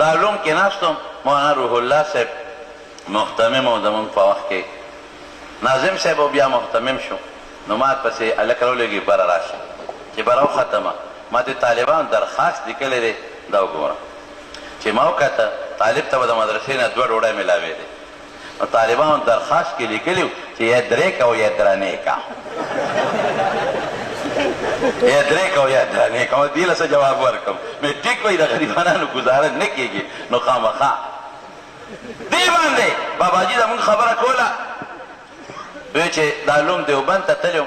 دا علوم کې ناستم مولانا روح الله صاحب محتمم و زمونږ په وخت کې ناظم صاحب او بیا محتمم شو نو ما پسې هلک راولېږي بره راشه چې بره وختمه ما د طالبانو درخواست لیکلی دی دا وګوره چې ما وکته طالب ته به د مدرسې نه 2 ډوډۍ میلاوې دی نو طالبانو درخواست کې لیکلي چې یا درې کا او یا درنې کا یا درې کا او یا درنې کا دې له څه جواب ورکړم مې ټیک وایي د غریبانو ګزاره نه کېږي نو خامخا دې باندې باباجي زمونږ خبره کوله وی چې دا علوم دیوبند ته تلو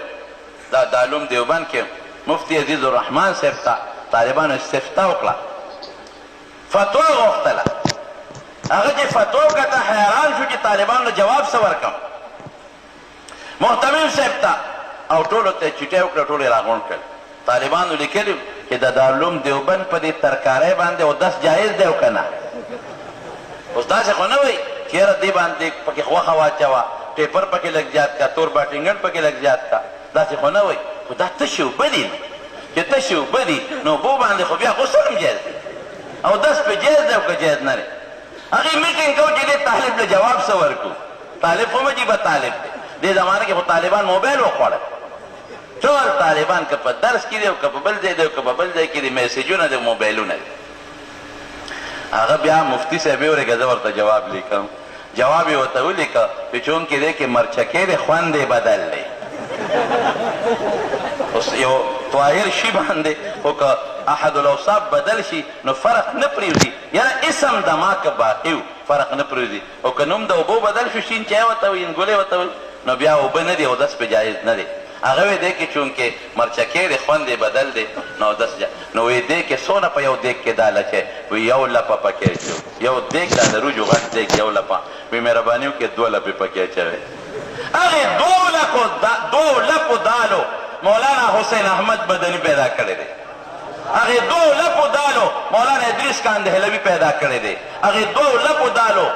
دا علوم دیوبند کې مفتی عزیز الرحمن صاحب ته طالبانو استفتاء وکړه فتوا غوښتله هغه چې فتوا وکړه حیران شو چې طالبانو جواب څه ورکړم محتمم صاحب ته او ټولو ته چټۍ وکړه ټول یې راغونډ کړل طالبانو لیکلي چې د دارالعلوم دیوبند په دې ترکارۍ باندې اودس جایز دی او که نه اوس داسې خو نه وایي چې یاره دې باندې پکې غوښه واچوه ټیپر پکې لږ زیات کا تور باټینګن پکې لږ زیات کا داسې خو نه وایي خو دا تشې اوبه دي چې تشې اوبه دي نو اوبو باندې خو بیا غسل هم جایز دی او دس پې جایز دی او که جایز نه دی هغې میټینګ کوو چې دې طالب له جواب څه ورکړو طالب خو مجیبه طالب دی دې زمانه کې خو طالبان موبایل وخوړل ټول طالبان که په درس کې دی او که په بل ځای دی او که په بل ځای کې دی میسیجونه دی موبایلونه دي هغه بیا مفتی صاحب یې ورېږه زه ورته جواب لیکم جواب یې ورته ولیکه چې چونکې دی کې مرچکې دی خوند یې بدل دی اوس یو طاهر شي باندې خو که احد الاوصاف بدل شي نو فرق نه پرېږدي یاره اسم د ما که باقي و فرق نه پرېږدي او که نوم د اوبو بدل شو شین چای ورته وي انګولې ورته وي نو بیا اوبه نه دي اودس پې جایز نه دی هغه وی دی کې چونکې مرچکې دی خوند یې بدل دی نو اودس نو وی دی کې څونه په یو دیګ کې دا لچی وی یو لپه پکې اچو یو دیګ دا د روجو غټ دیګ یو لپه وی مهرباني وکړې 2 لپې پکې اچوې هغې 2 لپو دالو مولانا حسین احمد مدني پیدا کړی دی هغې 2 لپو دالو مولانا ادریس خان دهلوي پیدا کړی دی هغې 2 لپو دالو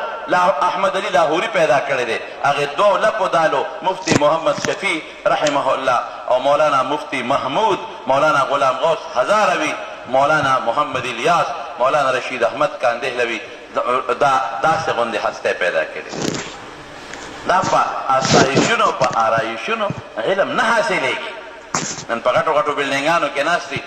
احمد علی لاهوري پیدا کړی دی هغې 2 لپو دالو مفتی محمد شفیع رحمه الله او مولانا مفتی محمود مولانا غلام غوث هزاروي مولانا محمد الیاس مولانا رشید احمد خان دهلوي داسې غوندې هستی پیدا کړی دا په آسایشونو په آرایشونو علم نه حاصلېږي نن په غټو غټو بلډینګانو کې ناست دي